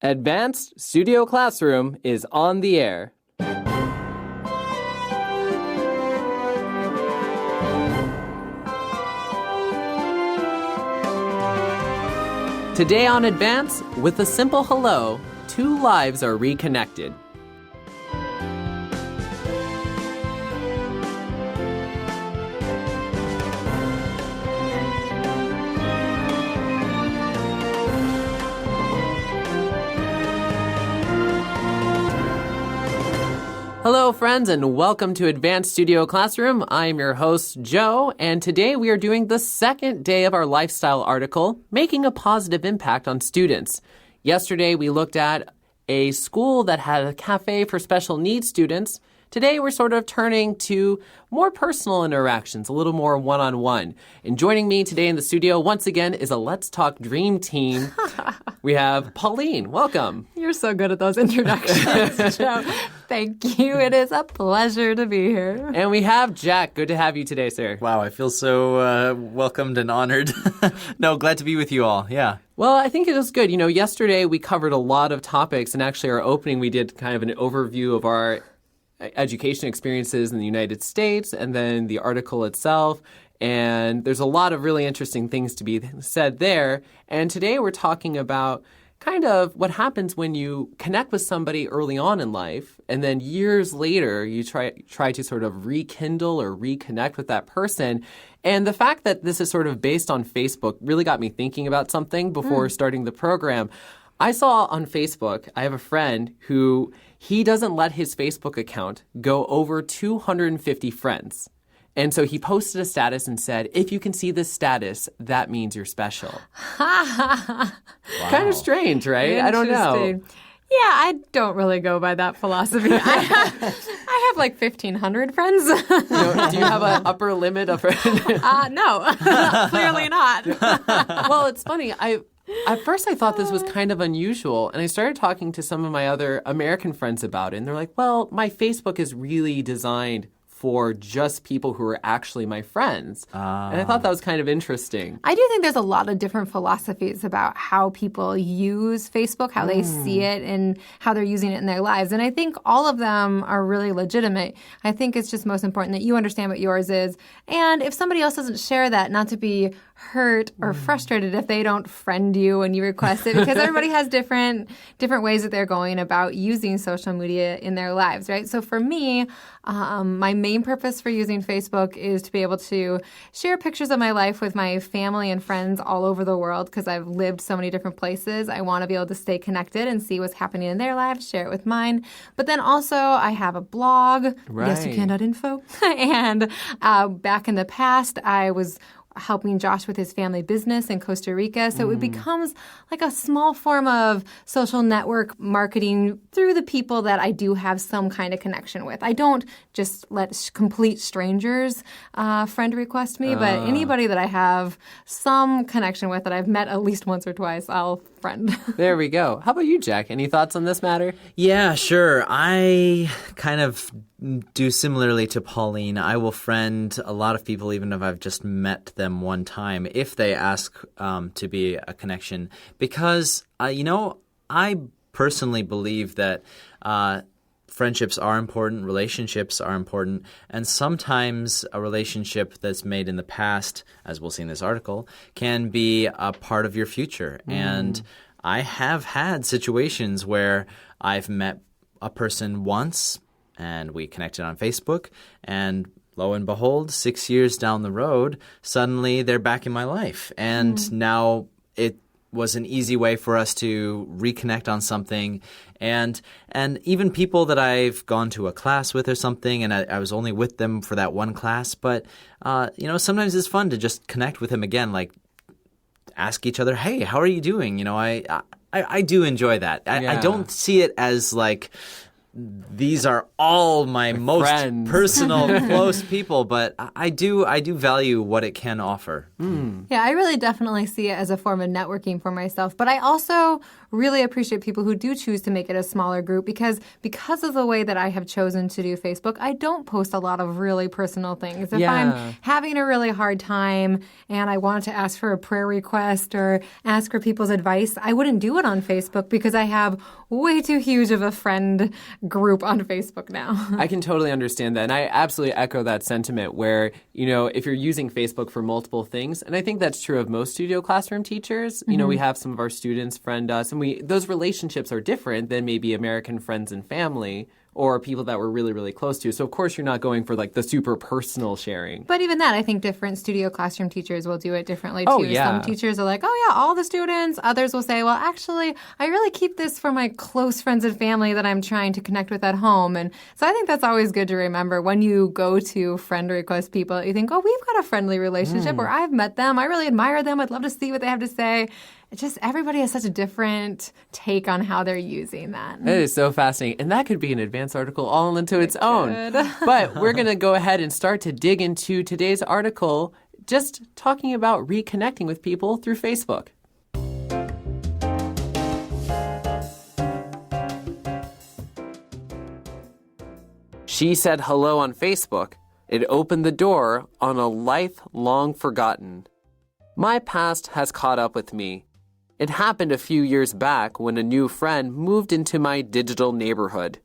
Advanced Studio Classroom is on the air. Today on Advance, with a simple hello, two lives are reconnected. Hello, friends, and welcome to Advanced Studio Classroom. I'm your host, Joe, and today we are doing the second day of our lifestyle article, Making a Positive Impact on Students. Yesterday, we looked at a school that had a cafe for special needs students. Today, we're sort of turning to more personal interactions, a little more one-on-one. And joining me today in the studio, once again, is a Let's Talk Dream Team. We have Pauline. Welcome. You're so good at those introductions, Joe. Thank you. It is a pleasure to be here. And we have Jack. Good to have you today, sir. Wow, I feel so welcomed and honored. No, glad to be with you all. Yeah. Well, I think it was good. You know, yesterday we covered a lot of topics, and actually our opening we did kind of an overview of our education experiences in the United States and then the article itself. And there's a lot of really interesting things to be said there. And today we're talking about kind of what happens when you connect with somebody early on in life, and then years later you try to sort of rekindle or reconnect with that person. And the fact that this is sort of based on Facebook really got me thinking about something before starting the program. I saw on Facebook, I have a friend who he doesn't let his Facebook account go over 250 friends. And so he posted a status and said, if you can see this status, that means you're special. Wow. Kind of strange, right? I don't know. Yeah, I don't really go by that philosophy. I have like 1,500 friends. Do you have an upper limit of friends? No, clearly not. Well, it's funny. At first, I thought this was kind of unusual, and I started talking to some of my other American friends about it, and they're like, well, my Facebook is really designed for just people who are actually my friends. And I thought that was kind of interesting. I do think there's a lot of different philosophies about how people use Facebook, how they see it, and how they're using it in their lives. And I think all of them are really legitimate. I think it's just most important that you understand what yours is. And if somebody else doesn't share that, not to be hurt or frustrated if they don't friend you when you request it, because everybody has different ways that they're going about using social media in their lives, right? So for me, my main purpose for using Facebook is to be able to share pictures of my life with my family and friends all over the world, because I've lived so many different places. I want to be able to stay connected and see what's happening in their lives, share it with mine. But then also I have a blog, yesyoucan.info. And back in the past, I was helping Josh with his family business in Costa Rica. So it becomes like a small form of social network marketing through the people that I do have some kind of connection with. I don't just let complete strangers friend request me, but anybody that I have some connection with that I've met at least once or twice, I'll friend. There we go. How about you, Jack? Any thoughts on this matter? Yeah, sure. I kind of do similarly to Pauline. I will friend a lot of people even if I've just met them one time if they ask to be a connection. Because, I personally believe that friendships are important, relationships are important, and sometimes a relationship that's made in the past, as we'll see in this article, can be a part of your future. And I have had situations where I've met a person once and we connected on Facebook, and lo and behold, 6 years down the road, suddenly they're back in my life. And now it was an easy way for us to reconnect on something. And even people that I've gone to a class with or something, and I was only with them for that one class. But, sometimes it's fun to just connect with them again, like ask each other, hey, how are you doing? I do enjoy that. I don't see it as like these are all my most friends. Personal, close people, but I do value what it can offer. Yeah, I really definitely see it as a form of networking for myself. But I also really appreciate people who do choose to make it a smaller group because of the way that I have chosen to do Facebook, I don't post a lot of really personal things. If I'm having a really hard time and I want to ask for a prayer request or ask for people's advice, I wouldn't do it on Facebook because I have way too huge of a friend group on Facebook now. I can totally understand that. And I absolutely echo that sentiment where, if you're using Facebook for multiple things, and I think that's true of most studio classroom teachers, we have some of our students friend us, and those relationships are different than maybe American friends and family or people that we're really, really close to. So, of course, you're not going for the super personal sharing. But even that, I think different studio classroom teachers will do it differently, too. Oh, yeah. Some teachers are like, oh, yeah, all the students. Others will say, well, actually, I really keep this for my close friends and family that I'm trying to connect with at home. And so I think that's always good to remember when you go to friend request people, you think, oh, we've got a friendly relationship or I've met them. I really admire them. I'd love to see what they have to say. It's just everybody has such a different take on how they're using that. It is so fascinating. And that could be an advanced article all into its own. But we're going to go ahead and start to dig into today's article, just talking about reconnecting with people through Facebook. She said hello on Facebook. It opened the door on a life long forgotten. My past has caught up with me. It happened a few years back when a new friend moved into my digital neighborhood.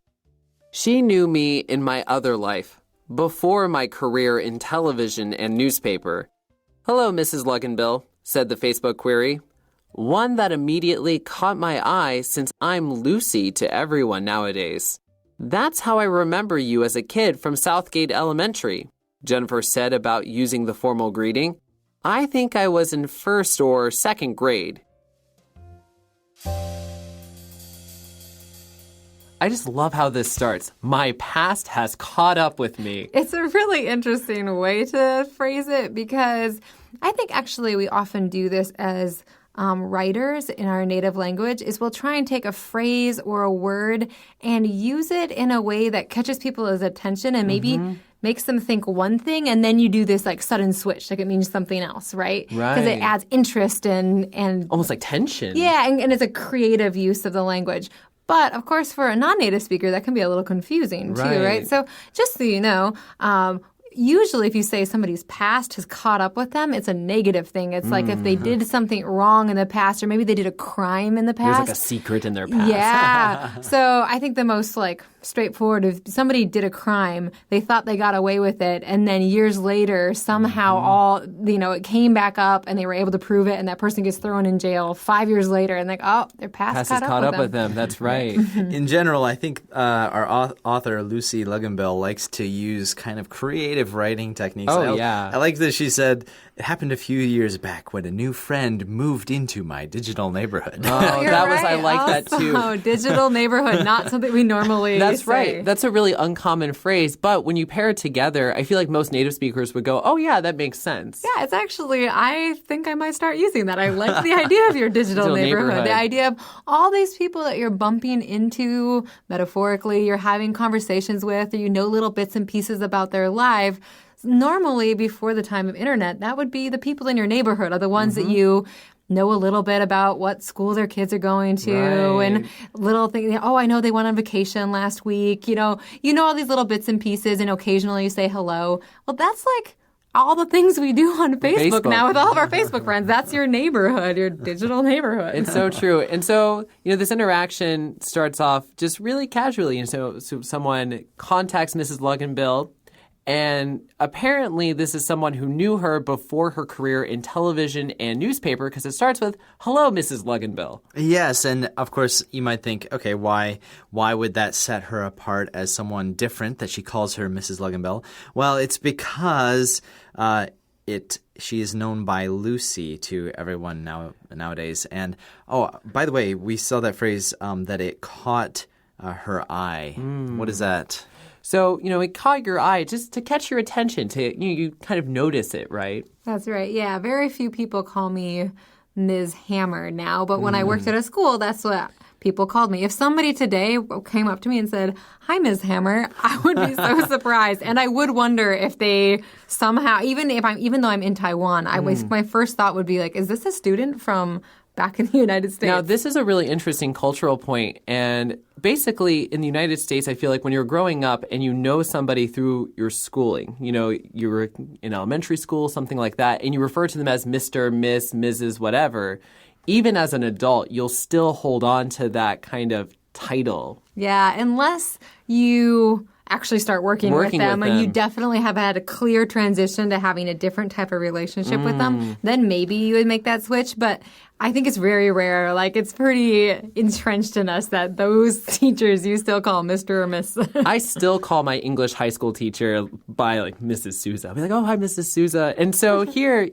She knew me in my other life, before my career in television and newspaper. "Hello, Mrs. Luganbill," said the Facebook query. One that immediately caught my eye since I'm Lucy to everyone nowadays. "That's how I remember you as a kid from Southgate Elementary," Jennifer said about using the formal greeting. "I think I was in first or second grade." I just love how this starts. My past has caught up with me. It's a really interesting way to phrase it because I think actually we often do this as writers in our native language is we'll try and take a phrase or a word and use it in a way that catches people's attention and maybe makes them think one thing, and then you do this sudden switch, it means something else, right? Right. Because it adds interest and almost like tension. Yeah, and it's a creative use of the language. But, of course, for a non-native speaker, that can be a little confusing, too, right? So just so you know, usually if you say somebody's past has caught up with them, it's a negative thing. It's like if they did something wrong in the past or maybe they did a crime in the past. There's a secret in their past. Yeah. So I think the most straightforward, if somebody did a crime, they thought they got away with it, and then years later somehow it came back up and they were able to prove it, and that person gets thrown in jail 5 years later, and their past has caught up with them. them. That's right. In general, I think our author, Lucy Luganbill, likes to use kind of creative writing techniques. I like that she said, "It happened a few years back when a new friend moved into my digital neighborhood." Oh, that right. I like that too. Oh, digital neighborhood, not something we normally That's say. right. That's a really uncommon phrase, but when you pair it together, I feel like most native speakers would go, "Oh yeah, that makes sense." Yeah, it's actually, I think I might start using that. I like the idea of your digital neighborhood. The idea of all these people that you're bumping into, metaphorically, you're having conversations with, or you know little bits and pieces about their life. Normally, before the time of internet, that would be the people in your neighborhood, are the ones that you know a little bit about what school their kids are going to and little things. Oh, I know they went on vacation last week. You know all these little bits and pieces, and occasionally you say hello. Well, that's all the things we do on Facebook now with all of our Facebook friends. That's your neighborhood, your digital neighborhood. It's so true. And so, this interaction starts off just really casually. And so someone contacts Mrs. Luganbill, and apparently this is someone who knew her before her career in television and newspaper, because it starts with, "Hello, Mrs. Luganbill." Yes, and of course you might think, okay, why would that set her apart as someone different that she calls her Mrs. Luganbill? Well, it's because she is known by Lucy to everyone nowadays. And by the way, we saw that phrase that it caught her eye. What is that? So, it caught your eye just to catch your attention, to you kind of notice it, right? That's right. Yeah, very few people call me Ms. Hammer now, but when I worked at a school, that's what people called me. If somebody today came up to me and said, "Hi, Ms. Hammer," I would be so surprised. And I would wonder if they somehow, even though I'm in Taiwan, my first thought would be is this a student from back in the United States. Now, this is a really interesting cultural point. And basically, in the United States, I feel like when you're growing up and you know somebody through your schooling, you were in elementary school, something like that, and you refer to them as Mr., Miss, Mrs., whatever, even as an adult, you'll still hold on to that kind of title. Yeah, unless you actually start working with them, and you definitely have had a clear transition to having a different type of relationship with them, then maybe you would make that switch. But I think it's very rare. Like, it's pretty entrenched in us that those teachers you still call Mr. or Miss. I still call my English high school teacher by, like, Mrs. Souza. I'll be like, oh, hi, Mrs. Souza. And so here,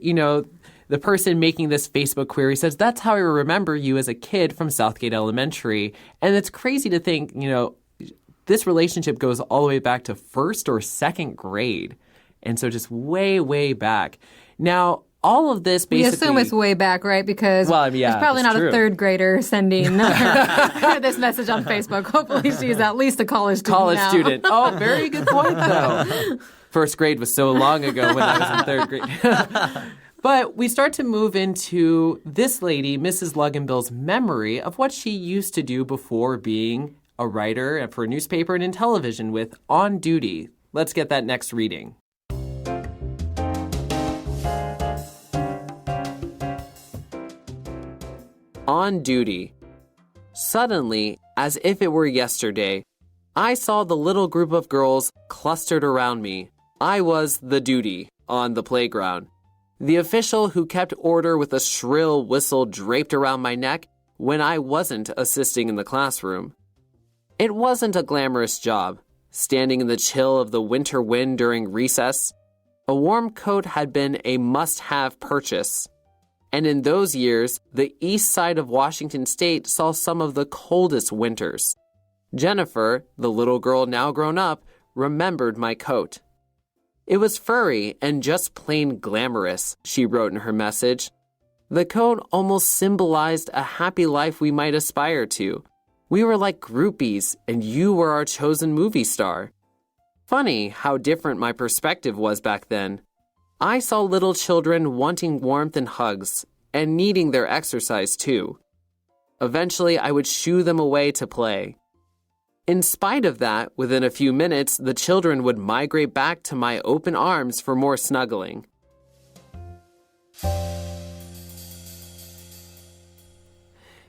the person making this Facebook query says, that's how I remember you as a kid from Southgate Elementary. And it's crazy to think, this relationship goes all the way back to first or second grade. And so just way, way back. Now, all of this basically... We assume it's way back, right? Because there's probably not true. A third grader sending this message on Facebook. Hopefully she's at least a college student now. Oh, very good point, though. First grade was so long ago when I was in third grade. But we start to move into this lady, Mrs. Luganbill's memory of what she used to do before being a writer for a newspaper and in television with On Duty. Let's get that next reading. On duty. Suddenly, as if it were yesterday, I saw the little group of girls clustered around me. I was the duty on the playground. The official who kept order with a shrill whistle draped around my neck when I wasn't assisting in the classroom. It wasn't a glamorous job, standing in the chill of the winter wind during recess. A warm coat had been a must-have purchase. And in those years, the east side of Washington State saw some of the coldest winters. Jennifer, the little girl now grown up, remembered my coat. It was furry and just plain glamorous, she wrote in her message. The coat almost symbolized a happy life we might aspire to. We were like groupies, and you were our chosen movie star. Funny how different my perspective was back then. I saw little children wanting warmth and hugs, and needing their exercise too. Eventually, I would shoo them away to play. In spite of that, within a few minutes, the children would migrate back to my open arms for more snuggling.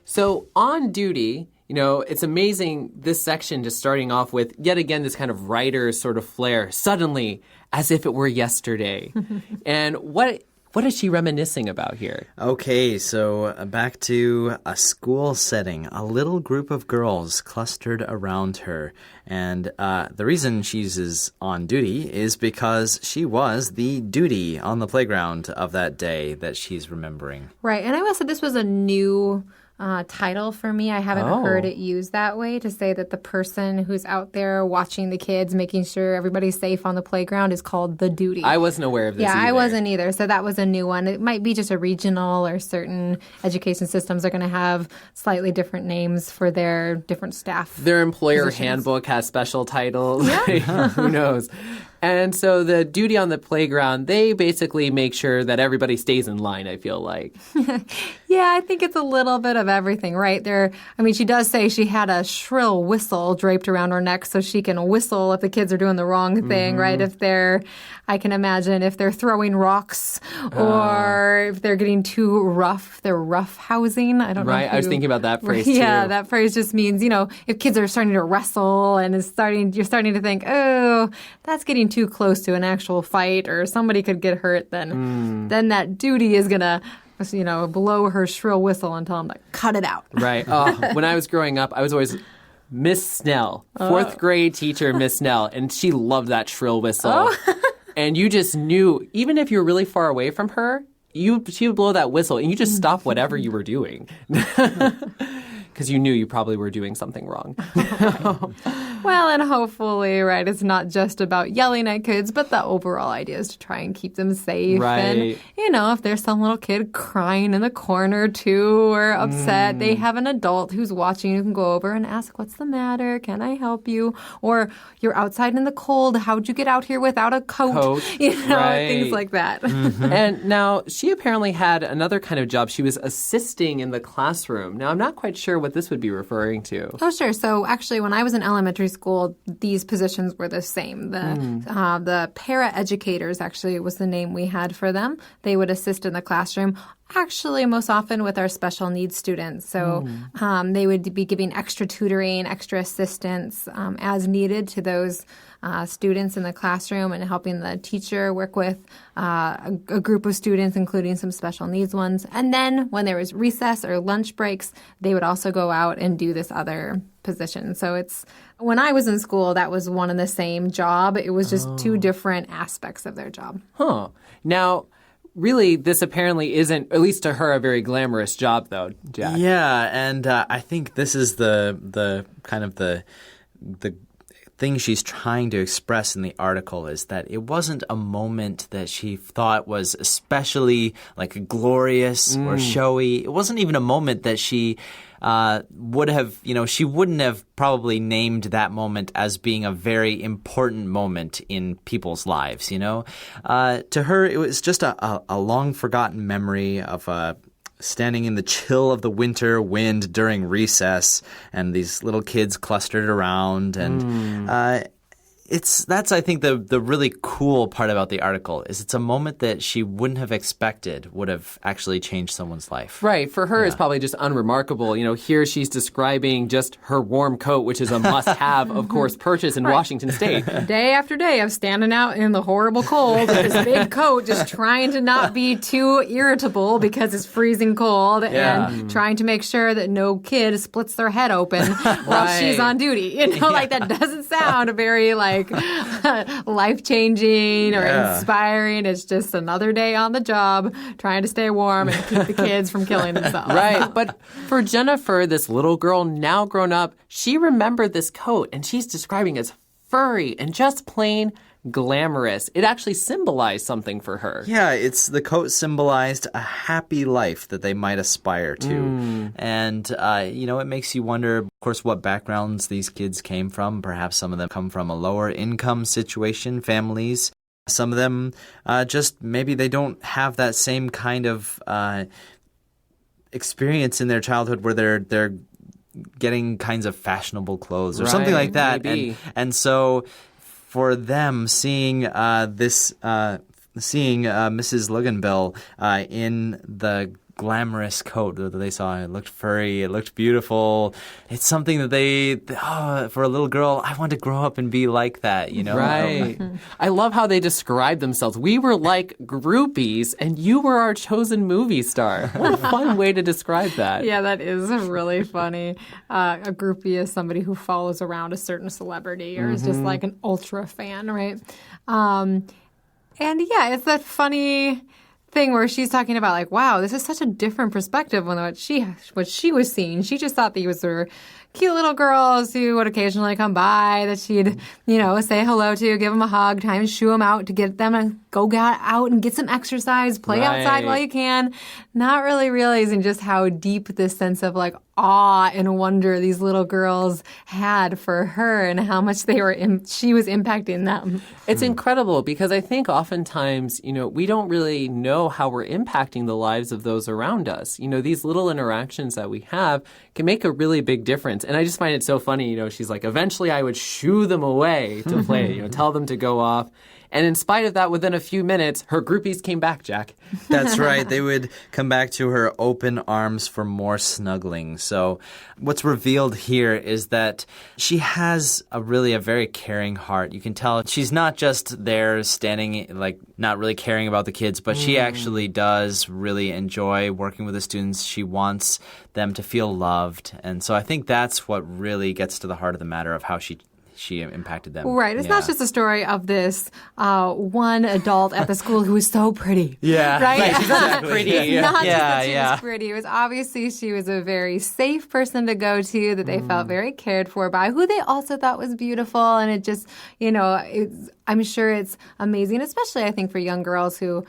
So, On Duty, it's amazing, this section just starting off with, yet again, this kind of writer's sort of flair, suddenly, as if it were yesterday. And what is she reminiscing about here? Okay, so back to a school setting. A little group of girls clustered around her. And the reason she uses on duty is because she was the duty on the playground of that day that she's remembering. Right, and I will say this was a new title for me. I haven't heard it used that way, to say that the person who's out there watching the kids, making sure everybody's safe on the playground, is called the duty. I wasn't aware of this either. I wasn't either. So that was a new one. It might be just a regional, or certain education systems are going to have slightly different names for their different staff. Their employer positions. Handbook has special titles. Yeah. Who knows? And so the duty on the playground, they basically make sure that everybody stays in line, I feel like. Yeah, I think it's a little bit of everything, right? She does say she had a shrill whistle draped around her neck so she can whistle if the kids are doing the wrong thing, right? I can imagine if they're throwing rocks, or if they're getting too rough, they're rough housing. I don't know. Right, I was thinking about that phrase too. Yeah, that phrase just means, if kids are starting to wrestle and you're starting to think, oh, that's getting too close to an actual fight, or somebody could get hurt, then that duty is going to blow her shrill whistle and tell them to cut it out. Right. Oh, when I was growing up, I was always Miss Snell, fourth grade teacher Miss Snell, and she loved that shrill whistle. And you just knew, even if you were really far away from her, she would blow that whistle, and you just stop whatever you were doing. because you knew you probably were doing something wrong. Well, and hopefully, right, it's not just about yelling at kids, but the overall idea is to try and keep them safe. Right. And, if there's some little kid crying in the corner too or upset, they have an adult who's watching who can go over and ask, what's the matter? Can I help you? Or you're outside in the cold. How'd you get out here without a coat? Right. Things like that. And now she apparently had another kind of job. She was assisting in the classroom. Now, I'm not quite sure what this would be referring to. Oh, sure. So actually, when I was in elementary school, these positions were the same. The para-educators actually was the name we had for them. They would assist in the classroom, actually most often with our special needs students. So they would be giving extra tutoring, extra assistance as needed to those students in the classroom and helping the teacher work with a group of students, including some special needs ones. And then when there was recess or lunch breaks, they would also go out and do this other position. So when I was in school, that was one and the same job. It was just two different aspects of their job. Huh. Now, really, this apparently isn't, at least to her, a very glamorous job, though, Jack. Yeah, and I think this is the kind of the thing she's trying to express in the article is that it wasn't a moment that she thought was especially like glorious or showy. It wasn't even a moment that she would have, she wouldn't have probably named that moment as being a very important moment in people's lives, To her, it was just a long forgotten memory of standing in the chill of the winter wind during recess and these little kids clustered around. And that's, I think, the really cool part about the article is it's a moment that she wouldn't have expected would have actually changed someone's life. Right. For her, it's probably just unremarkable. Here she's describing just her warm coat, which is a must-have, of course, purchase in Washington State. Day after day of standing out in the horrible cold with this big coat, just trying to not be too irritable because it's freezing cold and trying to make sure that no kid splits their head open while she's on duty. That doesn't sound very, life-changing or inspiring. It's just another day on the job trying to stay warm and keep the kids from killing themselves. Right. But for Jennifer, this little girl now grown up, she remembered this coat and she's describing it as furry and just plain glamorous. It actually symbolized something for her. Yeah, the coat symbolized a happy life that they might aspire to. And, it makes you wonder, of course, what backgrounds these kids came from. Perhaps some of them come from a lower income situation, families. Some of them just maybe they don't have that same kind of experience in their childhood where they're getting kinds of fashionable clothes or something like that. Maybe. And so for them, seeing Mrs. Luganbill in the glamorous coat that they saw, it looked furry, it looked beautiful. It's something that for a little girl, I want to grow up and be like that, Right. I love how they describe themselves. We were like groupies, and you were our chosen movie star. What a fun way to describe that. Yeah, that is really funny. A groupie is somebody who follows around a certain celebrity or is just like an ultra fan, right? And yeah, it's that funny thing where she's talking about wow, this is such a different perspective than what she was seeing. She just thought these were cute little girls who would occasionally come by that she'd, say hello to, give them a hug, time shoo them out to get them to go out and get some exercise, play outside while you can. Not really realizing just how deep this sense of awe and wonder these little girls had for her and how much she was impacting them. It's incredible because I think oftentimes, we don't really know how we're impacting the lives of those around us. These little interactions that we have can make a really big difference. And I just find it so funny, she's like, eventually I would shoo them away to play, tell them to go off. And in spite of that, within a few minutes, her groupies came back, Jack. That's right. They would come back to her open arms for more snuggling. So what's revealed here is that she has a very caring heart. You can tell she's not just there standing, not really caring about the kids, but she actually does really enjoy working with the students. She wants them to feel loved. And so I think that's what really gets to the heart of the matter of how she she impacted them. Right. It's not just a story of this one adult at the school who was so pretty. Yeah. Right? She's not pretty. It's not just that she was pretty. It was obviously she was a very safe person to go to, that they felt very cared for by, who they also thought was beautiful. And it just, I'm sure it's amazing, especially I think for young girls who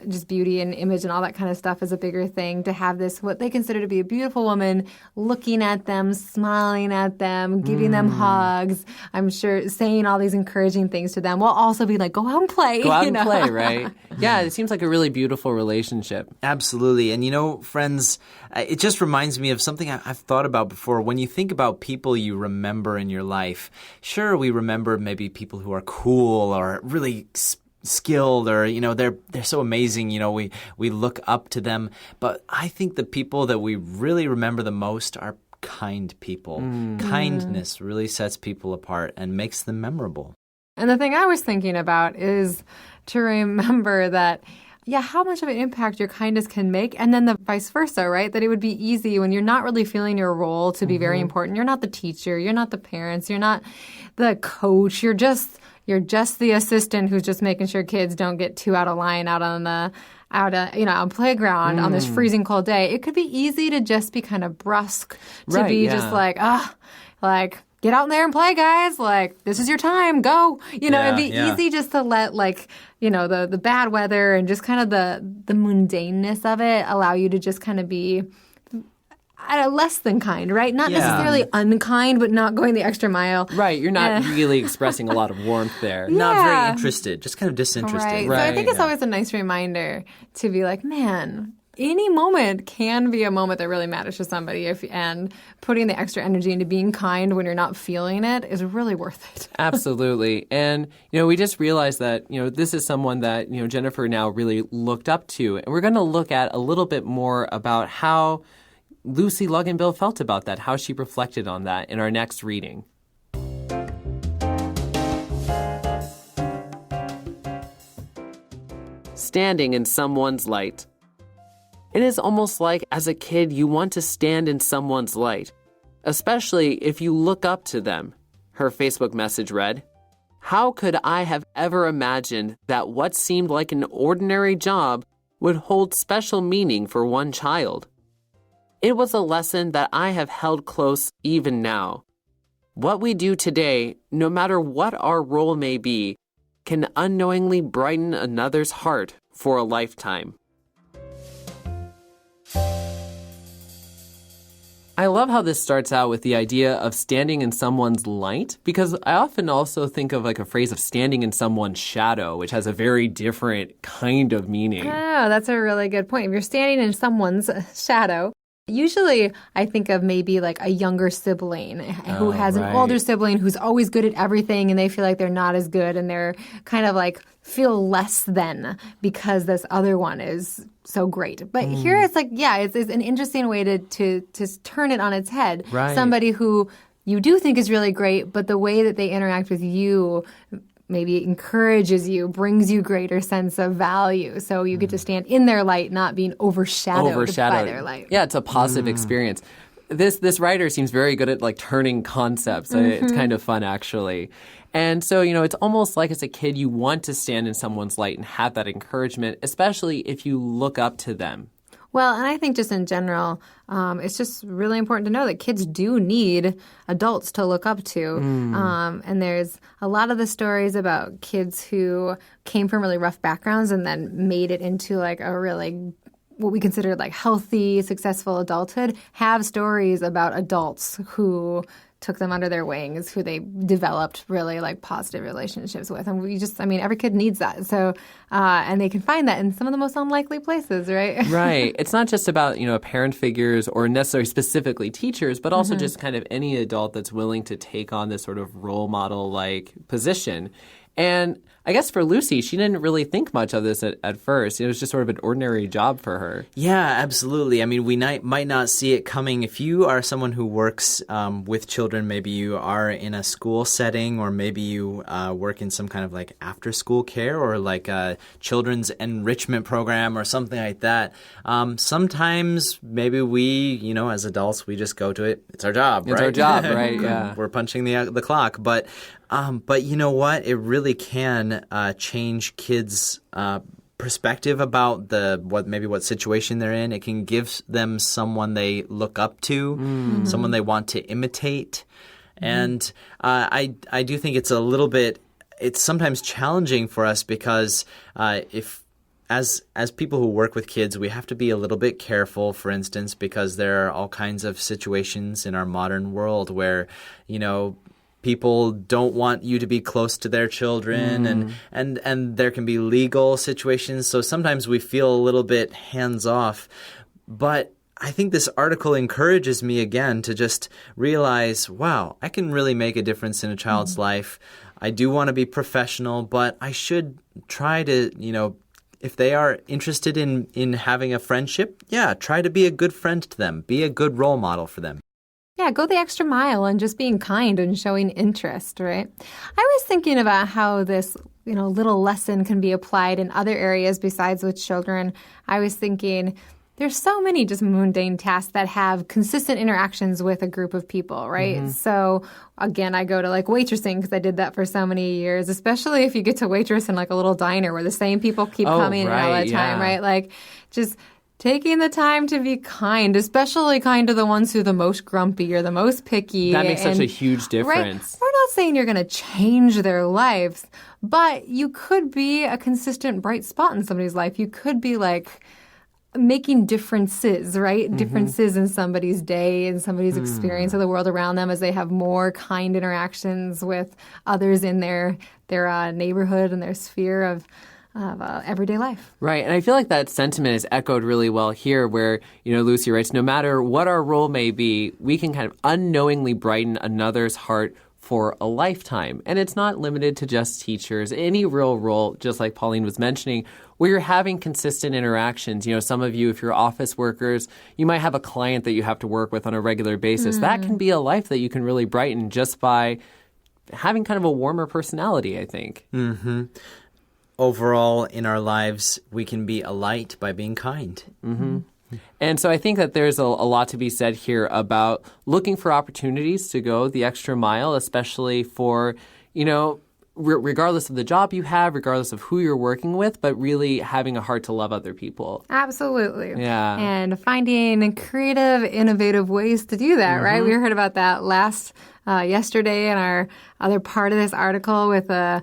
just beauty and image and all that kind of stuff is a bigger thing, to have this, what they consider to be a beautiful woman, looking at them, smiling at them, giving them hugs. I'm sure saying all these encouraging things to them, will also be like, go out and play. Go out and play, right? Yeah, it seems like a really beautiful relationship. Absolutely. And friends, it just reminds me of something I've thought about before. When you think about people you remember in your life, sure, we remember maybe people who are cool or really skilled, or they're so amazing, we look up to them. But I think the people that we really remember the most are kind people. Kindness really sets people apart and makes them memorable. And the thing I was thinking about is to remember that, how much of an impact your kindness can make, and then the vice versa, right? That it would be easy when you're not really feeling your role to be very important. You're not the teacher, you're not the parents, you're not the coach, you're just the assistant who's just making sure kids don't get too out of line out on playground on this freezing cold day. It could be easy to just be kind of brusque, to just like, get out there and play, guys. Like, this is your time. Go. It'd be easy just to let the bad weather and just kind of the mundaneness of it allow you to just kind of be less than kind, right? Not necessarily unkind, but not going the extra mile. Right. You're not really expressing a lot of warmth there. Not very interested, just kind of disinterested. Right. So I think it's always a nice reminder to be like, man, any moment can be a moment that really matters to somebody, and putting the extra energy into being kind when you're not feeling it is really worth it. Absolutely. And, we just realized that, this is someone that, Jennifer now really looked up to. And we're going to look at a little bit more about how Lucy Luganbill felt about that, how she reflected on that in our next reading. Standing in someone's light. It is almost like as a kid you want to stand in someone's light, especially if you look up to them. Her Facebook message read, "How could I have ever imagined that what seemed like an ordinary job would hold special meaning for one child? It was a lesson that I have held close even now. What we do today, no matter what our role may be, can unknowingly brighten another's heart for a lifetime." I love how this starts out with the idea of standing in someone's light, because I often also think of like a phrase of standing in someone's shadow, which has a very different kind of meaning. Oh, that's a really good point. If you're standing in someone's shadow, usually I think of maybe like a younger sibling who has an older sibling who's always good at everything, and they feel like they're not as good, and they're kind of like feel less than because this other one is so great. But here it's like, it's an interesting way to turn it on its head. Right. Somebody who you do think is really great, but the way that they interact with you maybe encourages you, brings you greater sense of value. So you get to stand in their light, not being overshadowed by their light. Yeah, it's a positive experience. This writer seems very good at like turning concepts. It's kind of fun, actually. And so, it's almost like as a kid, you want to stand in someone's light and have that encouragement, especially if you look up to them. Well, and I think just in general, it's just really important to know that kids do need adults to look up to. And there's a lot of the stories about kids who came from really rough backgrounds and then made it into like a really what we consider like healthy, successful adulthood, have stories about adults who took them under their wings, who they developed really like positive relationships with. And every kid needs that. So, and they can find that in some of the most unlikely places, right? Right. It's not just about, parent figures or necessarily specifically teachers, but also just kind of any adult that's willing to take on this sort of role model like position. And I guess for Lucy, she didn't really think much of this at first. It was just sort of an ordinary job for her. Yeah, absolutely. I mean, we might not see it coming. If you are someone who works with children, maybe you are in a school setting, or maybe you work in some kind of like after-school care or like a children's enrichment program or something like that. Sometimes maybe we, as adults, we just go to it. It's our job, right? It's our job, right? Yeah. We're punching the clock. But you know what? It really can change kids' perspective about what situation they're in. It can give them someone they look up to, someone they want to imitate. And I do think it's it's sometimes challenging for us because as people who work with kids, we have to be a little bit careful, for instance, because there are all kinds of situations in our modern world where, people don't want you to be close to their children, and there can be legal situations. So sometimes we feel a little bit hands off. But I think this article encourages me again to just realize, wow, I can really make a difference in a child's life. I do want to be professional, but I should try to, if they are interested in having a friendship, try to be a good friend to them, be a good role model for them. Yeah, go the extra mile and just being kind and showing interest, right? I was thinking about how this, little lesson can be applied in other areas besides with children. I was thinking there's so many just mundane tasks that have consistent interactions with a group of people, right? So again, I go to like waitressing because I did that for so many years, especially if you get to waitress in like a little diner where the same people keep coming in all the time, right? Like just taking the time to be kind, especially kind to the ones who are the most grumpy or the most picky. That makes such a huge difference. Right? We're not saying you're going to change their lives, but you could be a consistent bright spot in somebody's life. You could be like making differences, right? Differences in somebody's day and somebody's experience of the world around them as they have more kind interactions with others in their neighborhood and their sphere of everyday life. Right. And I feel like that sentiment is echoed really well here where, Lucy writes, no matter what our role may be, we can kind of unknowingly brighten another's heart for a lifetime. And it's not limited to just teachers. Any real role, just like Pauline was mentioning, where you're having consistent interactions. Some of you, if you're office workers, you might have a client that you have to work with on a regular basis. That can be a life that you can really brighten just by having kind of a warmer personality, I think. Mm-hmm. Overall, in our lives, we can be a light by being kind. Mm-hmm. And so I think that there's a lot to be said here about looking for opportunities to go the extra mile, especially for, regardless of the job you have, regardless of who you're working with, but really having a heart to love other people. Absolutely. Yeah. And finding creative, innovative ways to do that, right? We heard about that yesterday in our other part of this article with a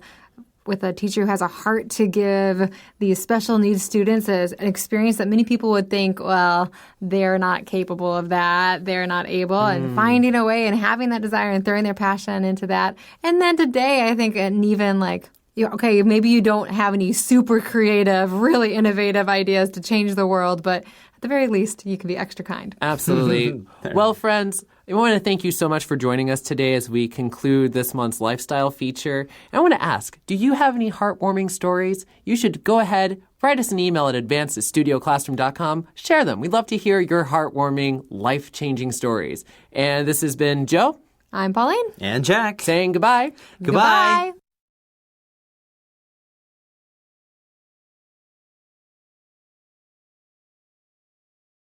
teacher who has a heart to give these special needs students as an experience that many people would think, well, they're not capable of that, they're not able, and finding a way and having that desire and throwing their passion into that. And then today, I think, and even like, okay, maybe you don't have any super creative, really innovative ideas to change the world, but at the very least, you can be extra kind. Absolutely. Well, friends, I want to thank you so much for joining us today as we conclude this month's lifestyle feature. And I want to ask, do you have any heartwarming stories? You should go ahead, write us an email at advanced@studioclassroom.com. Share them. We'd love to hear your heartwarming, life-changing stories. And this has been Joe. I'm Pauline. And Jack. Saying goodbye. Goodbye.